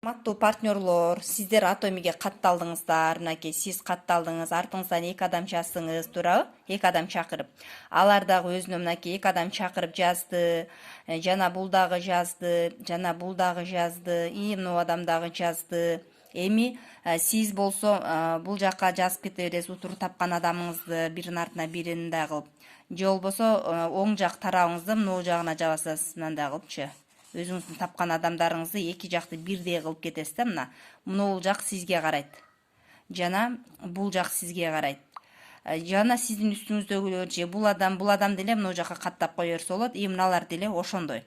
Урматтуу партнерлор, сиздер Атомиге катталдыңыздар, мынакей сиз катталдыңыз, артыңыздан 2 адам жаздыңыз, туурабы? 2 адам чакырып. Алар дагы өзүнө мынакей 2 адам чакырып жазды, жана бул дагы жазды, жана бул дагы жазды, и мына адам дагы жазды. Эми сиз болсо бул жака жазып кете бересиз, утуру тапкан адамыңызды биринин артына бириндай кылып. Же болбосо оң жак тарабыңызды мына жагына жабасыз, мындай кылыпчы. Өзүңүздүн тапкан адамдарыңызды эки жакты бирдей кылып кетесиз да, мына. Бул жак сизге карайт. Жана бул жак сизге карайт. Жана сиздин үстүңүздөгүлөр же бул адам деле мына жака каттап кое берсе болот, и мыналар деле ошондой.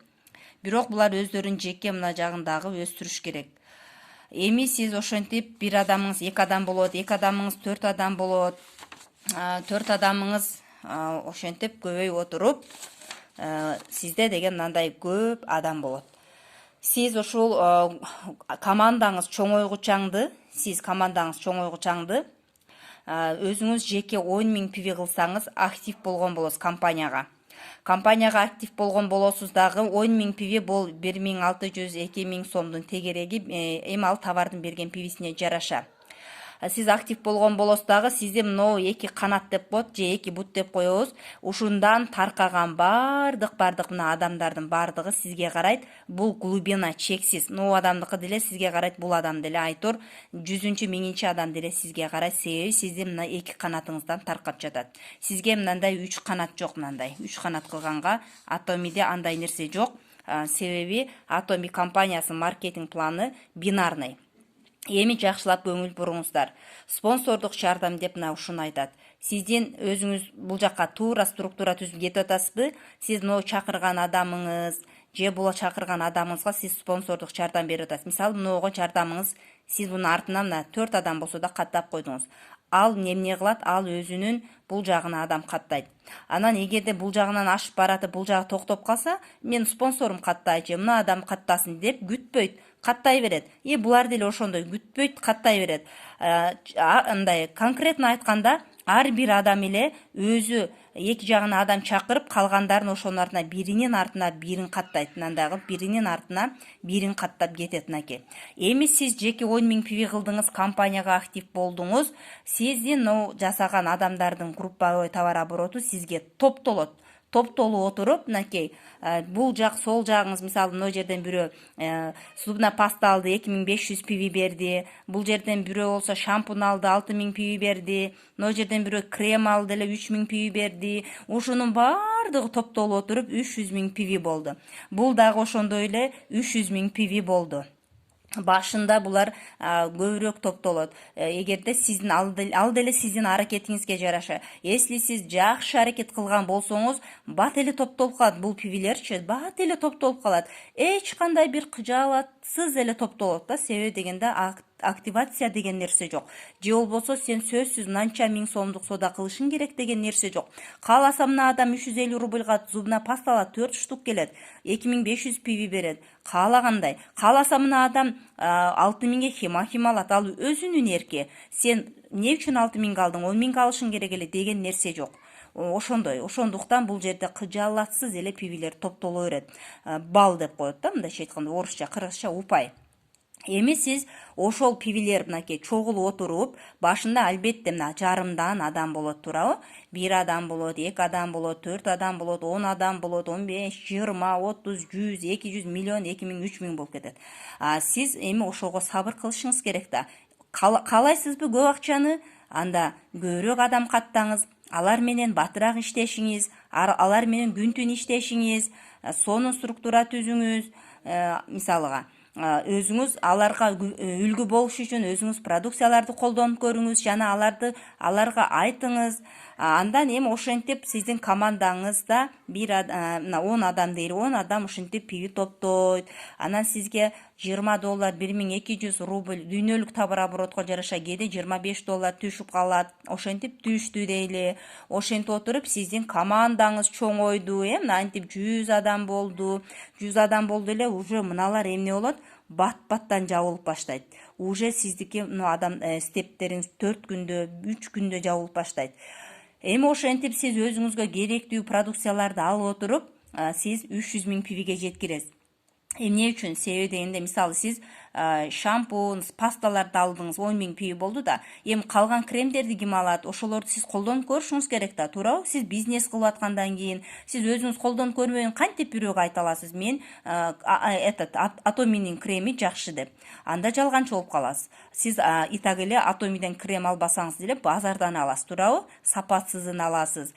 Бирок булар өздөрүнүн жеке мына жагын дагы өстүрүш керек. Эми сиз ошентип бир адамыңыз 2 адам болот, 2 адамыңыз 4 адам болот. 4 адамыңыз ошентип көбөйүп отуруп, сизде деген мындай көп адам болот. Сиз ушул командаңыз чоңойгучаңды, өзүңүз жеке 10.000 пиви кылсаңыз актив болгон болосуз компанияга. Компанияга актив болгон болосуз дагы 10.000 пиви бул 1.600-2.000 сомдун тегереги, эми ал товардын берген пивисине жараша. Сиз актив болгон болосуз дагы сизди мына 2 канат деп коет же 2 бут деп коебуз. Ушундан таркаган бардык мына адамдардын бардыгы сизге карайт. Бул глубина чексиз. Мына адамдыкы деле сизге карайт, бул адам деле айтор 100-чү, 1000-чи адам деле сизге карайт, себеби сизди мына 2 канатыңыздан таркап жатат. Сизге мындай 3 канат жок, мындай 3 канат кылганга Атомиде андай нерсе жок. Себеби Атоми компаниясынын маркетинг планы бинарный. Эми жакшылап көңүл буруңуздар. Спонсордук жардам деп мына ушуну айтат. Сиздин өзүңүз бул жакка туура структура түзүп кетип атасызбы? Сиз мына чакырган адамыңыз же бул чакырган адамыңызга сиз спонсордук жардам берип атасыз. Мисалы, мыного жардамыңыз сиз мунун артынан мына 4 адам болсо да каттап койдуңуз. Ал эмне кылат? Ал өзүнүн бул жагына адам каттайт. Анан эгерде бул жагынан ашып баратып, бул жагы токтоп калса, мен спонсорум каттайчы, мына адам каттасын деп күтпөйт, каттай берет. И булар деле ошондой күтпөйт, каттай берет. Андай конкретно айтканда, ар бир адам эле өзү эки жагына адам чакырып, калгандарын ошонун артына бирин каттайт. Мындай кылып биринин артына бирин каттап кетет мынакей. Эми сиз жеке 10.000 пиви кылдыңыз, компанияга актив болдуңуз. Сиздин жасаган адамдардын групповой товар обороту сизге топтолот. Топтолуп отуруп, мынакей, бул жак, сол жагыңыз, мисалы, мына жерден бирөө зубная паста алды, 2500 пиви берди. Бул жерден бирөө болсо шампунь алды, 6000 пиви берди. Мына жерден бирөө крем алды эле, 3000 пиви берди. Ушунун бардыгы топтолуп отуруп 300.000 пиви болду. Бул дагы ошондой эле 300.000 пиви болду. Башында булар көбүрөөк топтолот. Эгерде сиздин ал деле сиздин аракетиңизге жараша. Если сиз жакшы аракет кылган болсоңуз, бат эле топтолуп калат. Бул пивилерчи бат эле топтолуп калат. Эч кандай бир кыжаалатсыз эле топтолот да. Себеби дегенде активация деген нерсе жок. Же болбосо сен сөзсүз мынча 1000 сомдук соода кылышың керек деген нерсе жок. Кааласа мына адам 350 рубльга зубная паста алат, 4 штук келет, 2500 пиви берет. Каалагандай. Кааласа мына адам 6000ге химахим алат, ал өзүнүн эрки. Сен эмне үчүн 6000 алдың, 10.000 алышың керек эле деген нерсе жок. Ошондуктан бул жерде кыжаалатсыз эле пивилер топтоло берет. Бал деп коет да, мындайча айтканда, орусча, кыргызча упай. Эми сиз ошол пивилер мынакей чогулуп отуруп, башында албетте мына жарымдан адам болот, туурабы? 1 адам болот, 2 адам болот, 4 адам болот, 10 адам болот, 15, 20, 30, 100, 200, миллион, 2000, 3000 болуп кетет. Сиз эми ошого сабыр кылышыңыз керек да. Каалайсызбы көп акчаны? Анда көбүрөөк адам каттаңыз, алар менен батыраак иштешиңиз, алар менен күн түн иштешиңиз, сонун структура түзүңүз, мисалыга. Өзүңүз аларга үлгү болуш үчүн өзүңүз продукцияларды колдонуп көрүңүз, жана аларга айтыңыз. Андан эми ошентип сиздин командаңызда 10 адам дейли, 10 адам ошентип пиви топтойт. Анан сизге $20, 1200 рубль дүйнөлүк товар оборотко жараша кээде $25 түшүп калат. Ошентип түштү дейли. Ошентип отуруп сиздин командаңыз чоңойду, антип 100 адам болду. 100 адам болду эле, уже мыналар эмне болот? Бат-баттан жабылып баштайт. Уже сиздики адам стептериңиз 4 күндө, 3 күндө жабылып баштайт. Эми ошентип сиз өзүңүзгө керектүү продукцияларды алып отуруп, сиз 300.000 пивиге жеткиресиз. Эмне үчүн? Себеби дегенде, мисалы, сиз шампунь пасталарды алдыңыз 10.000 пиви болду да, эми калган кремдерди ким алат, ошолорду сиз колдонуп көрүшүңүз керек да, туурабы? Сиз бизнес кылып аткандан кийин сиз өзүңүз колдонуп көрбөйүн кантип бирөөгө айта аласыз мен Атоминин креми жакшы деп? Анда жалганчы болуп каласыз. Сиз и так эле Атомиден крем албасаңыз деле базардан аласыз, туурабы? Сапатсызын аласыз,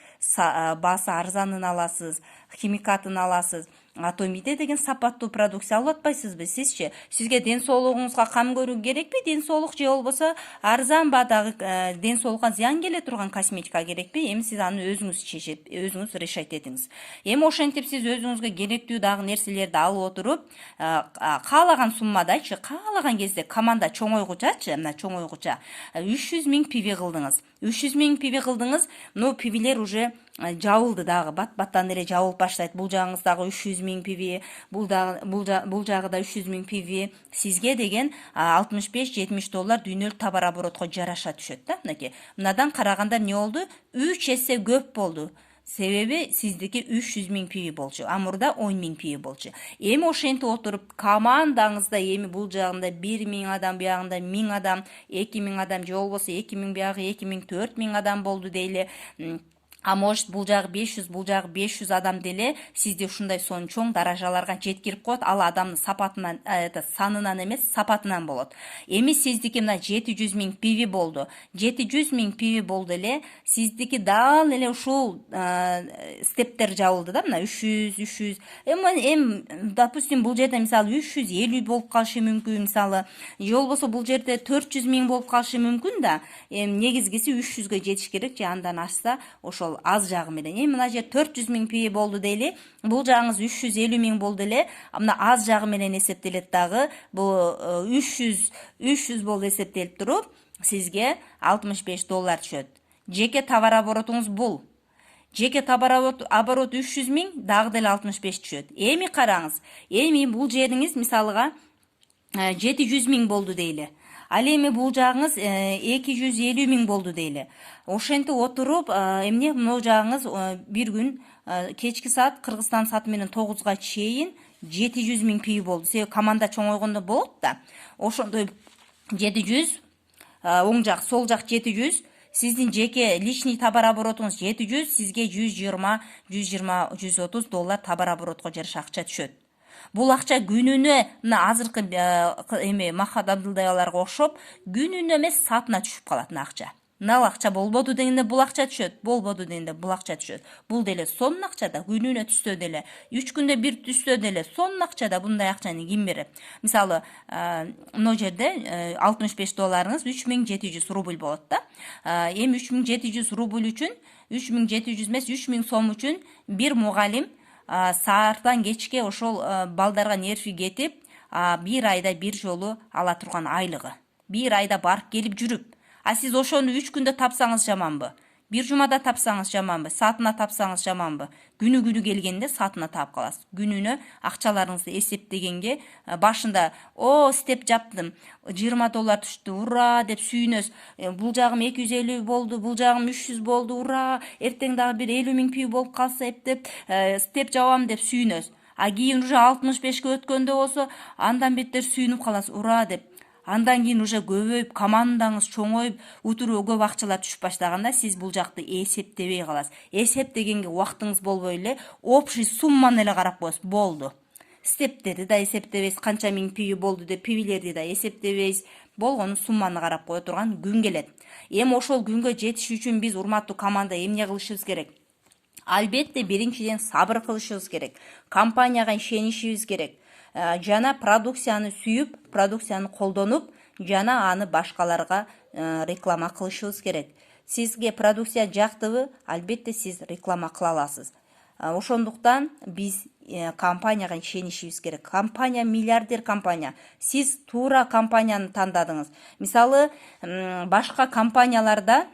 баасы арзанын аласыз, химикатын аласыз. Атомиде деген сапаттуу продукция алып атпайсызбы сизчи? Сизге ден соолугуңузга кам көрүү керекпи? Ден соолук же болбосо арзан баадагы ден соолукка зыян келе турган косметика керекпи? Эми сиз аны өзүңүз чечип, өзүңүз решать этиңиз. Эми ошентип сиз өзүңүзгө керектүү дагы нерселерди алып отуруп, каалаган суммадачы, каалаган кезде команда чоңойгучачы, мына чоңойгуча 300.000 пиви кылдыңыз. 300.000 пиви кылдыңыз, но пивилер уже жабылды дагы, бат-баттан эле жабылып баштайт. Бул жагыңыздагы 300.000 пиви, бул жагы да 300.000 пиви. Сизге деген $65-70 дүйнөлүк товар оборотко жараша түшөт да, мынакей. Мынадан караганда эмне болду? 3 эсе көп болду. Себеби сиздики 300.000 пиви болчу, а мурда 10.000 пиви болчу. Эми ошентип отуруп командаңызда эми бул жагында 1.000 адам, биягында 1000 адам, 2.000 адам же болбосо 2.000 биягы 2.000 4.000 адам болду дейли. А может бул жагы 500, бул жагы 500 адам деле сизди ушундай сонун чоң даражаларга жеткирип коет. Ал адамдын сапатынан, санынан эмес, сапатынан болот. Эми сиздики мына 700.000 пиви болду. 700.000 пиви болду эле, сиздики дал эле ушул стептер жабылды да, мына 300. Эми допустим бул жерде мисалы 350 болуп калышы мүмкүн, мисалы, же болбосо бул жерде 400.000 болуп калышы мүмкүн да. Негизгиси 300гө жетиш керек, же андан ашса ошол аз жагы менен. Эми мына жер 400.000 пиви болду дейли. Бул жагыңыз 350.000 болду эле. Мына аз жагы менен эсептелет дагы. Бул 300 болду эсептелип туруп, сизге $65 түшөт. Жеке товар оборотуңуз бул. Жеке товар оборот 300.000, дагы деле 65 түшөт. Эми караңыз. Эми бул жериңиз мисалыга 700.000 болду дейли. Ал эми бул жагыңыз 250.000 болду дейли. Ошентип отуруп, эмне мына жагыңыз бир күн кечки саат Кыргызстан сааты менен 9га чейин 700.000 пиви болду. Себеби команда чоңойгондо болот да. Ошондой 700, оң жак, сол жак 700, сиздин жеке личный товар оборотуңуз 700, сизге $120-130 товар оборотко жараша акча түшөт. Бул акча күнүнө, мына азыркы эми Махат Абдылдаеваларга окшоп, күнүнө эмес саатына түшүп калат мына акча. Мына акча болбоду дегенде бул акча түшөт, болбоду дегенде бул акча түшөт. Бул деле сонун акча да, күнүнө түштө деле, 3 күндө бир түштө деле сонун акча да, bunday акчаны ким берет? Мисалы, мына жерде $65 3700 рубль болот да. Эми 3700 рубль үчүн, 3700 эмес, 3000 сом үчүн бир мугалим саардан кечке ошол балдарга нерви кетип, бир айда бир жолу ала турган айлыгы. Бир айда барып келип жүрүп. А сиз ошону 3 күндө тапсаңыз жаманбы? Бир жумада тапсаңыз жаманбы? Саатына тапсаңыз жаманбы? Күнү келгенде саатына таап каласыз. Күнүнө акчаларыңызды эсептегенге башында степ жаптым, $20 түштү, ура деп сүйүнөс. Бул жагым 250 болду, бул жагым 300 болду, ура. Эртең дагы бир 50.000 пиви болуп калса эптеп степ жабам деп сүйүнөс. А кийин уже 65ке өткөндө болсо, андан беттер сүйүнүп каласыз, ура деп. Андан кийин уже көбөйүп, командаңыз чоңоюп, утуруу көп акчалар түшүп баштаганда сиз бул жакты эсептебей каласыз. Эсептегенге убактыңыз болбой эле, общий сумманы эле карап коесуз, болду. Стептерди да эсептебейсиз, канча миң пиви болду деп пивилерди да эсептебейсиз. Болгону сумманы карап кое турган күн келет. Эми ошол күнгө жетиш үчүн биз урматтуу команда эмне кылышыбыз керек? Албетте биринчиден сабыр кылышыбыз керек. Компанияга ишенишибиз керек. Жана продукцияны сүйүп, продукцияны колдонуп, жана аны башкаларга реклама кылышыбыз керек. Сизге продукция жактыбы, албетте сиз реклама кыла аласыз. Ошондуктан биз компанияга ишенишибиз керек. Компания миллиардер компания. Сиз туура компанияны тандадыңыз. Мисалы, башка компанияларда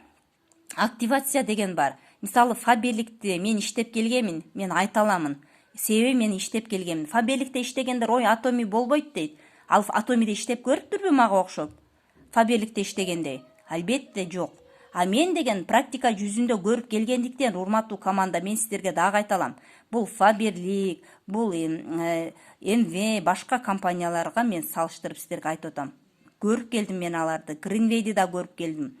активация деген бар. Мисалы, Фаберликте мен иштеп келгенмин, мен айта аламын. Себеби мен иштеп келгенмин. Фаберликте иштегендер Атоми болбойт дейт. Ал Атомиде иштеп көрүптүрбү мага окшоп? Фаберликте иштегендей? Албетте жок. А мен деген практика жүзүндө көрүп келгендиктен, урматтуу команда, мен сиздерге дагы айталам. Бул Faberlic, бул МВ, башка компанияларга мен салыштырып сиздерге айтып атам. Көрүп келдим мен аларды, Greenway'ди да көрүп келдим.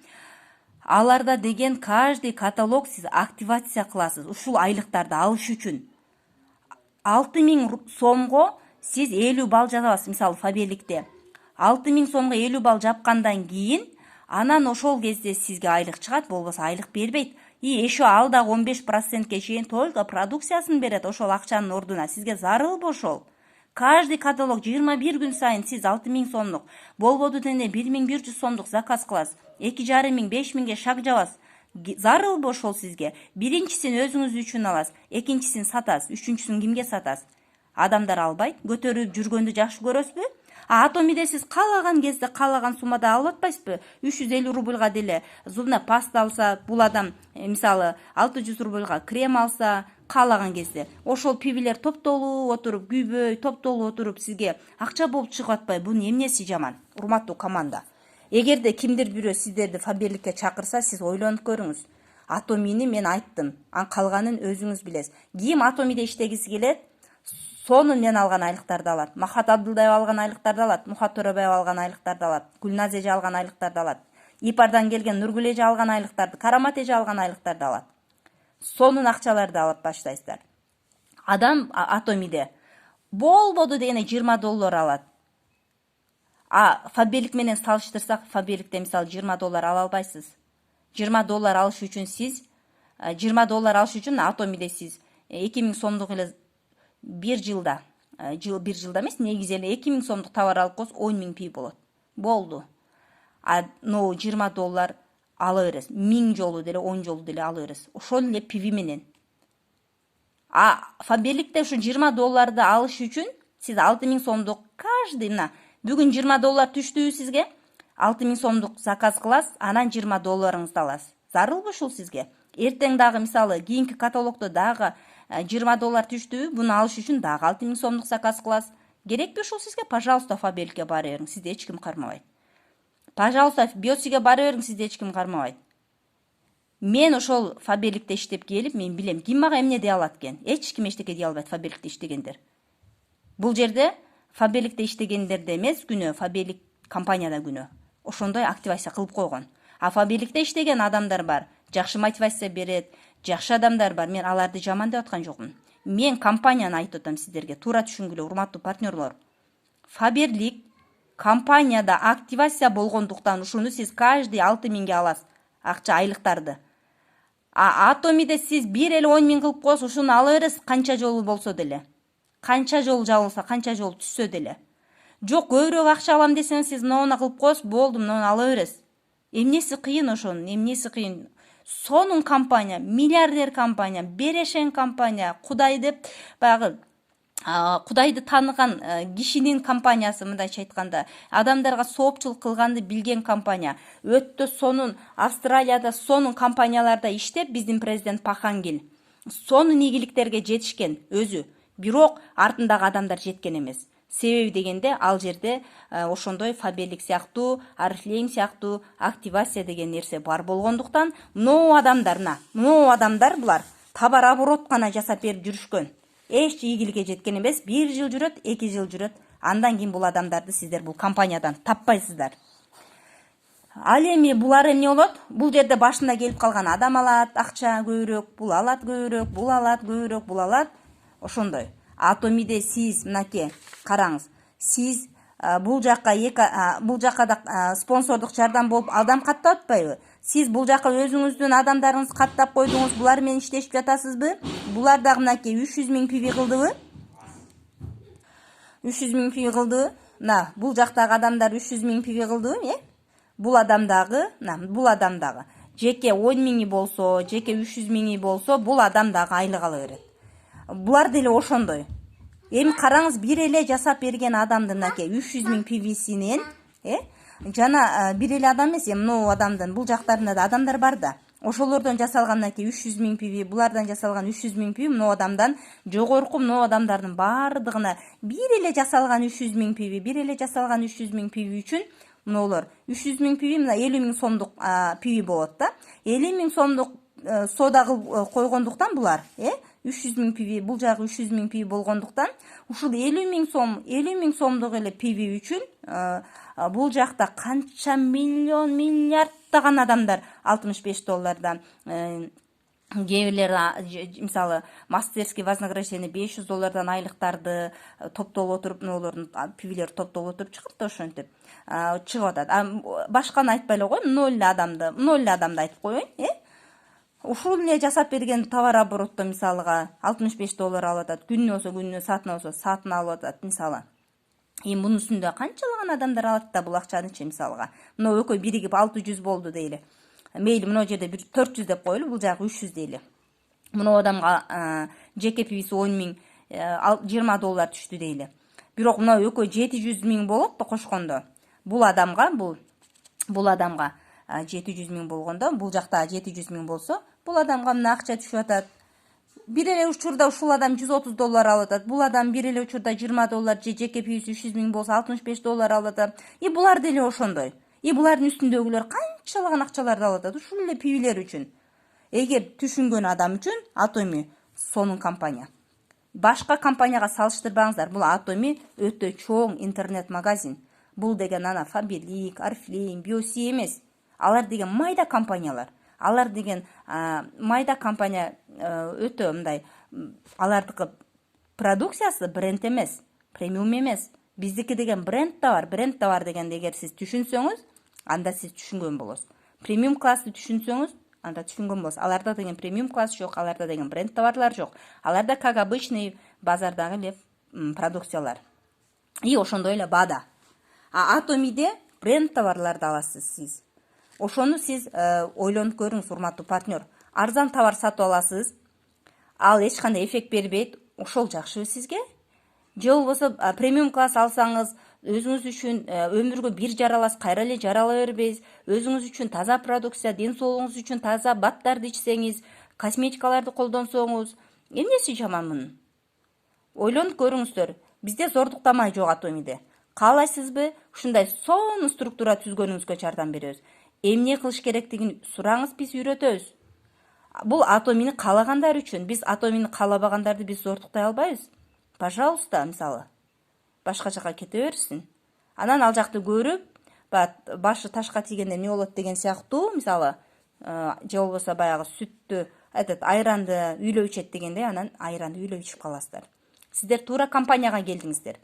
Аларда деген каждый каталог сиз активация кыласыз. Ушул айлыктарды алыш үчүн 6000 сомго сиз 50 балл жазасыз. Мисалы Faberlic'те 6000 сомго 50 балл жапкандан кийин анан ошол кезде сизге айлык чыгат, болбосо айлык бербейт. И еще ал да 15%ке чейин только продукциясын берет ошол акчанын ордуна. Сизге зарыл ошол. Каждый каталог 21 күн сайын сиз 6000 сомдук, болбоду дегенде 1100 сомдук заказ кыласыз. 2500, 5000ге шаг жабасыз. Зарыл ошол сизге. Биринчисин өзүңүз үчүн аласыз, экинчисин сатасыз, үчүнчүсүн кимге сатасыз? Адамдар албайт. Көтөрүп жүргөндү жакшы көрөсүзбү? Атомиде сиз каалаган кезде каалаган суммада алып атпайсызбы? 350 рубльга деле зубная паста алса, бул адам мисалы 600 рубльга крем алса, каалаган кезде ошол пивилер топтолуп отуруп, күйбөй топтолуп отуруп сизге акча болуп чыгып атпайбы? Бунун эмнеси жаман? Урматтуу команда, эгерде кимдир бирөө сиздерди Faberlic'ке чакырса, сиз ойлонуп көрүңүз. Атомини мен айттым, калганын өзүңүз билесиз. Ким Атомиде иштегиси келет, сонун мен алган айлыктарды алат. Махат Абдылдаев алган айлыктарды алат, Мухат Төрөбаев алган айлыктарды алат, Гүлназ эже алган айлыктарды алат, Ипардан келген Нургүл эже алган айлыктарды, Карамат эже алган айлыктарды алат. Сонун акчаларды алып баштайсыздар. Адам Атомиде болбоду дегене $20 алат. Faberlic менен салыштырсак, Faberlic'те мисалы $20 ала албайсыз. $20 алыш үчүн сиз $20 алыш үчүн Атомиде сиз 2000 сомдук эле бир жылда эмес, негизи эле 2000 сомдук товар алып койсоң 10.000 пи болот. Болду. Но $20 ала бересиз. 1000 жолу деле 10 жолу деле ала бересиз. Ошол эле пиви менен. Faberlic'те ушу $20 алыш үчүн сиз 6000 сомдук каждый бүгүн $20 түштүбү сизге? 6000 сомдук заказ кыласыз, анан $20 аласыз. Зарылбы ушул сизге? Эртең дагы мисалы кийинки каталогдо дагы $20 түштүбү? Буну алыш үчүн дагы 6000 сомдук заказ кыласыз. Керекпи ушул сизге? Пожалуйста, Faberlic'ке бара бериң, сизди эч ким кармабайт. Пожалуйста, Биосиге бара бериң, сизди эч ким кармабайт. Мен ошол Faberlic'те иштеп келип, мен билем, ким мага эмне дей алат экен? Эч ким эчтеке дей албайт Faberlic'те иштегендер. Бул жерде Faberlic'те иштегендерде эмес күнөө, Faberlic компанияда күнөө. Ошондой активация кылып койгон. Faberlic'те иштеген адамдар бар, жакшы мотивация берет, жакшы адамдар бар. Мен аларды жаман деп аткан жокмун. Мен компанияны айтып атам сиздерге, туура түшүнгүлө, урматтуу партнерлор. Faberlic компанияда активация болгондуктан ушуну сиз каждый 6000ге аласыз, акча айлыктарды. Атомиде сиз бир эле 10.000 кылып койсоң, ушуну ала бересиз, канча жолу болсо деле. Канча жол жабылса, канча жол түшсө деле. Жок, көбүрөөк акча алам десеңиз, сиз мынуна кылып койсоң, болду, мынуну ала бересиз. Эмнеси кыйын ошонун? Эмнеси кыйын? Сонун компания, миллиардер компания, берешен компания, Кудайды баягы Кудайды таныган кишинин компаниясы, мындайча айтканда, адамдарга соопчулук кылганды билген компания. Өттө сонун Австралияда сонун компанияларда иштеп, биздин президент Пахангил сонун ийгиликтерге жетишкен өзү. Бирок артындагы адамдар жеткен эмес. Себеби дегенде ал жерде ошондой Faberlic сыяктуу, Oriflame сыяктуу активация деген нерсе бар болгондуктан, мынау адамдар булар товар оборот гана жасап берип жүрүшкөн. Эч ийгиликке жеткен эмес. 1 жыл жүрөт, 2 жыл жүрөт. Андан кийин бул адамдарды сиздер бул компаниядан таппайсыздар. Ал эми булар эмне болот? Бул жерде башында келип калган адам алат акча көбүрөөк, бул алат көбүрөөк, бул алат көбүрөөк, бул алат. Ошондой. Атомиде сиз мынакей караңыз. Сиз бул жакка да спонсордук жардам болуп адам каттап атпайбы? Сиз бул жакка өзүңүздүн адамдарыңызды каттап койдуңуз, булар менен иштешип жатасызбы? Булар дагы мынакей 300.000 пиви кылдыбы? 300.000 пиви кылдыбы? Бул жактагы адамдар 300.000 пиви кылдыбы, Бул адам дагы жеке 10.000 болсо, жеке 300.000 болсо, бул адам дагы айлык ала берет. Булар деле ошондой. Эми караңыз, бир эле жасап берген адамдын мынакей 300.000 пивисинен, жана бир эле адам эмес, мына адамдын бул жактарында да адамдар бар да. Ошолордон жасалган мынакей 300.000 пиви, булардан жасалган 300.000 пиви, мына адамдан жогорку, мына адамдардын бардыгына бир эле жасалган 300.000 пиви, бир эле жасалган 300.000 пиви үчүн Мыналар 300 миң пиви, мына 50 миң сомдук пиви болот да. 50 миң сомдук сода кылып койгондуктан булар, 300 миң пиви, бул жагы 300 миң пиви болгондуктан ушул 50 миң сомдук эле пиви үчүн бул жакта канча миллион миллиарддаган адамдар $65 кээ бирлер мисалы мастерский вознаграждение $500 айлыктарды топтолуп отуруп, мыналардын пивилери топтолуп отуруп чыгат да, ошентип чыгып атат. Башканы айтпай эле коеюн, мына эле адамды айтып коеюн, ушул эле жасап берген товар оборотто мисалыга $65 алып атат, күнүнө болсо күнүнө, саатына болсо саатына алып атат мисалы. Эми мунун үстүндө канчалаган адамдар алат да бул акчанычы мисалыга. Мына экөө биригип 600 болду дейли. Мейли мына жерде 400 деп коелу, бул жагы 300 дейли. Мына адамга жеке пивиси 10 миң $20 түштү дейли. Бирок мына экөө 700 миң болот да кошкондо. Бул адамга 700 миң болгондо, бул жакта 700 миң болсо, бул адамга мына акча түшүп атат. Бир эле учурда ушул адам $130 алып атат. Бул адам бир эле учурда $20, же жеке пивиси 300 миң болсо $65 алып атат. Булар деле ошондой. Булардын үстүндөгүлөр канчалаган акчаларды алып атат ушул эле пивилер үчүн. Эгер түшүнгөн адам үчүн Atomy сонун компания. Башка компанияга салыштырбаңыздар. Бул Atomy өтө чоң интернет магазин. Бул деген ана Faberlic, Oriflame, Biosi эмес. Алар деген майда компаниялар. Алар деген майда компания өтө мындай, алардыкы продукциясы бренд эмес, премиум эмес. Биздики деген бренд товар дегенде эгер сиз түшүнсөңүз, анда сиз түшүнгөн болосуз. Премиум классты түшүнсөңүз, анда түшүнгөн болосуз. Аларда деген премиум класс жок, аларда деген бренд товарлар жок. Аларда как обычный базардагы эле продукциялар. И ошондой эле бада. Atomy'де бренд товарларды аласыз сиз. Ошону сиз ойлонуп көрүңүз, урматтуу партнер. Арзан товар сатып аласыз. Ал эч кандай эффект бербейт. Ошол жакшыбы сизге? Же болбосо премиум класс алсаңыз, өзүңүз үчүн өмүргө бир жараласыз, кайра эле жарала бербейсиз. Өзүңүз үчүн таза продукция, ден соолугуңуз үчүн таза баттарды ичсеңиз, косметикаларды колдонсоңуз, эмнеси жаман мунун? Ойлонуп көрүңүздөр. Бизде зордуктамай жок Atomy'де. Каалайсызбы? Ушундай сонун структура түзгөнүңүзгө жардам беребиз. Эмне кылыш керектигин сураңыз, биз үйрөтөбүз. Бул Atomy'ни каалагандар үчүн. Биз Atomy'ни каалабагандарды биз зордуктай албайбыз. Пожалуйста, мисалы, башка жака кете берсин. Анан ал жакты көрүп, башы ташка тийгенде эмне болот деген сыяктуу, мисалы, же болбосо баягы сүттү, айранды үйлөп ичет дегендей, анан айранды үйлөп ичип каласыздар. Сиздер туура компанияга келдиңиздер.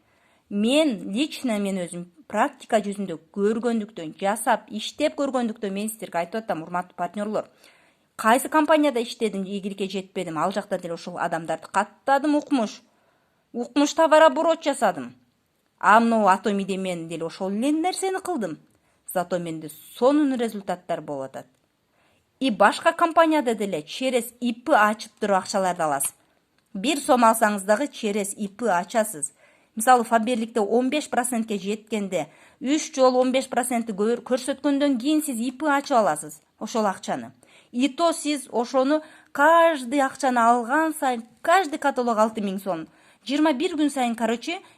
Мен өзүм практика жүзүндө көргөндүктөн, жасап, иштеп көргөндүктөн мен сиздерге айтып атам, урматтуу партнерлор. Кайсы компанияда иштедим, ийгиликке жетпедим, ал жакта деле ушул адамдарды каттадым, укмуш товар оборот жасадым. Мына Atomy'де мен деле ошол эле нерсени кылдым. Зато менде сонун результаттар болуп атат. И башка компанияда деле через ИП ачып туруп акчаларды аласыз. 1 сом алсаңыз дагы через ИП ачасыз. Мисалы, Faberlic'те 15%ке жеткенде, 3 жолу 15% көрсөткөндөн кийин сиз ИП ачып аласыз ошол акчаны. И то сиз ошону каждый акчаны алган сайын, каждый каталог 6 миң сом. 21 күн сайын,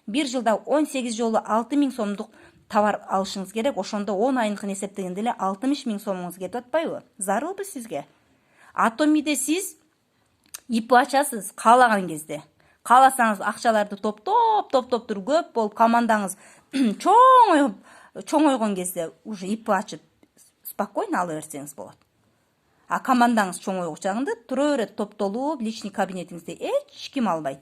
бир жылда 18 жолу 6 миң сомдук товар алышыңыз керек. Ошондо 10 айынкын эсептегенде эле 60 миң сомуңуз кетип атпайбы? Зарылбы сизге? Atomy'де сиз ИП ачасыз каалаган кезде. Кааласаңыз акчаларды топтоп туруп көп болуп, командаңыз чоңойгон кезде уже ИП ачып спокойно ала берсеңиз болот. Командаңыз чоңойгон чагында тура берет, топтолуп, личный кабинетиңизде эч ким албайт.